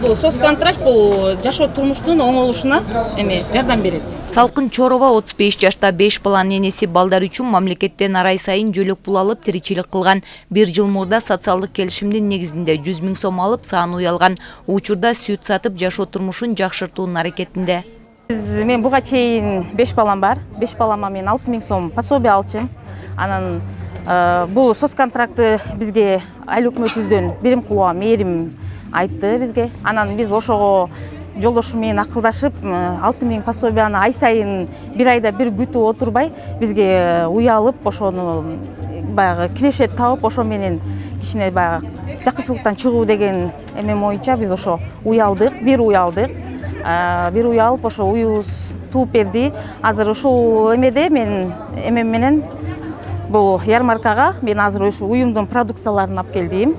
Бул соц контракт бул жашоо турмуштун оңолушуна жардам берет. Салкын Чорова 35 жашта 5 баланын энеси балдар үчүн мамлекеттен ай сайын жөлөк пул алып тиричилик кылган. 1 жыл мурда социалдык келишимдин негизинде 100 000 сом алып сааны уялган. Учурда сүт сатып жашоо турмушун жакшыртуунун аракетинде. Мен буга чейин 5 балам бар. 5 балама мен 6 000 сом пособие алчым. Анан бул соц контрактты бизге айыл өкмөтүбүздөн берим кылууга мээрим айтты бизге. Анан биз ошого жолдошум менен акылдашып 6 000 пособияны ай сайын бир айда бир күтүп отурбай бизге уялып ошону баягы кирешет табып ошо менен кичине баягы жакынчылыктан чыгуу деген эме боюнча биз ошо уялдык, бир уялып ошо уюбуз тууп берди. Азыр ушул эмеде мен эмем менен бул ярмаркага мен азыр ушу уюмдун продукцияларын алып келдим.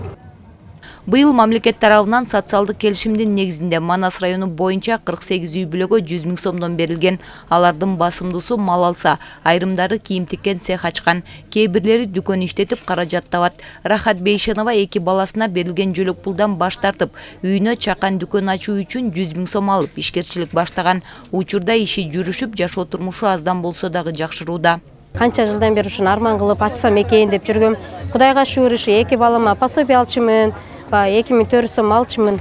Быйыл мамлекет тарабынан социалдык келишимдин негизинде Манас району боюнча 48 үй бүлөгө 100 000 сомдон берилген. Алардын басымдуусу мал алса, айрымдары кийим тиккен цех ачкан, кээ бирлери дүкөн иштетип каражат табат. Рахат Бейшенова 2 баласына берилген жөлөк пулдан баш тартып, үйүнө чакан дүкөн ачуу үчүн 100 000 сом алып ишкерчилик баштаган. Учурда иши жүрүшүп, жашоо турмушу аздан болсо дагы жакшырууда. Канча жылдан бери ушуну арман кылып ачсам экен деп жүргөм. Кудайга шүгүр, 2 балама пособие алчымын, 2400 сом алчымын.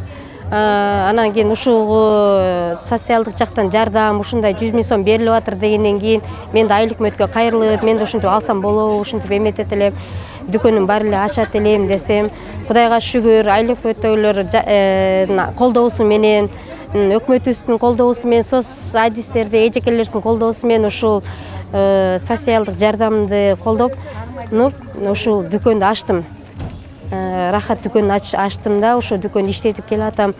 Анан кийин ушул социалдык жактан жардам ушундай 100 000 сом берилип атыр дегенден кийин мен да айыл өкмөткө кайрылып, мен да ушинтип алсам болобу, ушинтип эметет элем, дүкөнүм бар эле ачат элем десем, Кудайга шүгүр, айыл өкмөттөгүлөр колдоосу менен, өкмөтүбүздүн колдоосу менен, соц адистерди, эжекелерибиздин колдоосу менен ушул социалдык жардамды колдоп, ушул дүкөндү ачтым. Рахат дүкөнүн ачтым да, ошо дүкөндү иштетип келатам.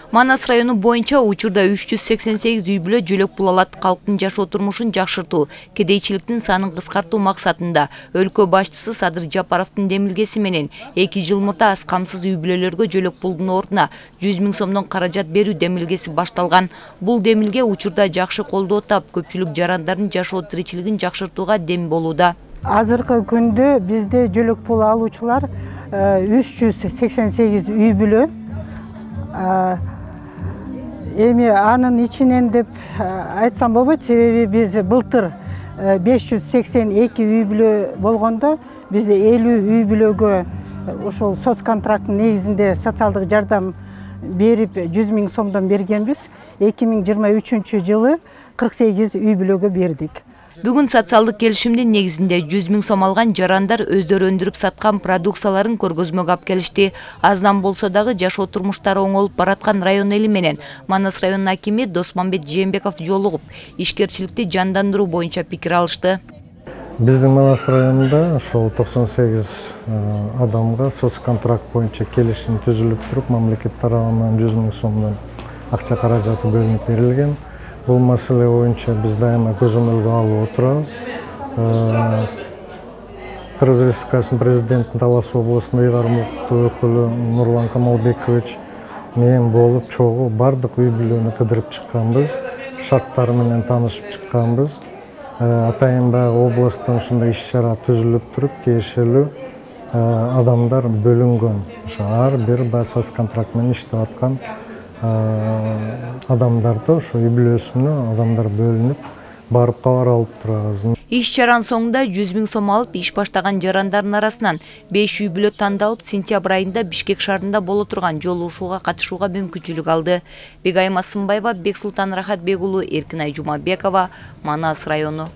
Манас району боюнча учурда 388 үй бүлө жөлөк пул алат. Калктын жашоо турмушун жакшыртуу, кедейчиликтин санын кыскартуу максатында өлкө башчысы Садыр Жапаровдун демилгеси менен 2 жыл мурда аз камсыз үй бүлөлөргө жөлөк пулдун ордуна 100 000 сомдон каражат берүү демилгеси башталган. Бул демилге учурда жакшы колдоо тап, көпчүлүк жарандардын жашоо тиричилигин жакшыртууга дем болууда. Азыркы күндө бизде жөлөк пул алуучулар 388 үй бүлө. Эми анын ичинен деп айтсам болбойт, себеби биз былтыр 582 үй бүлө болгондо биз 50 үй бүлөгө ушул соц контракттын негизинде социалдык жардам берип 100 000 сомдон бергенбиз. 2023 жылы 48 үй бүлөгө бердик. Бүгүн социалдык келишимдин негизинде 100 000 сом алган жарандар өздөрү өндүрүп саткан продукцияларын көргөзмөгө алып келишти. Аздан болсо дагы жашоо турмуштары оңолуп бараткан район эли менен Манас районунун акими Досмамбет Жээнбеков жолугуп, ишкерчиликти жандандыруу боюнча пикир алышты. Биздин Манас районунда ошол 98 адамга соц контракт боюнча келишим түзүлүп туруп, мамлекет тарабынан 100 000 сомдон акча каражаты бөлүнүп берилген. Бул маселе боюнча биз дайыма көзөмөлгө алып отурабыз. Кыргыз Республикасынын президентин Талас областынын ыйгарым укуктуу өкүлү Нурлан Камалбекович менен болуп чогуу бардык үй бүлөнү кыдырып чыкканбыз, шарттары менен таанышып чыкканбыз. Атайын баягы областтан ушундай иш-чара түзүлүп туруп, тиешелүү адамдар бөлүнгөн. Ошо ар бир соц контракт менен иштеп аткан адамдарды, ошо үй бүлөсүнө адамдар бөлүнүп барып кабар алып турабыз. Иш-чаранын соңунда 100 000 сом алып иш баштаган жарандардын арасынан 5 үй бүлө тандалып, сентябрь айында Бишкек шаарында боло турган жолугушууга катышууга мүмкүнчүлүк алды. Бегайма Сымбаева, Бексултан Рахатбек уулу, Эркинай Жумабекова, Манас району.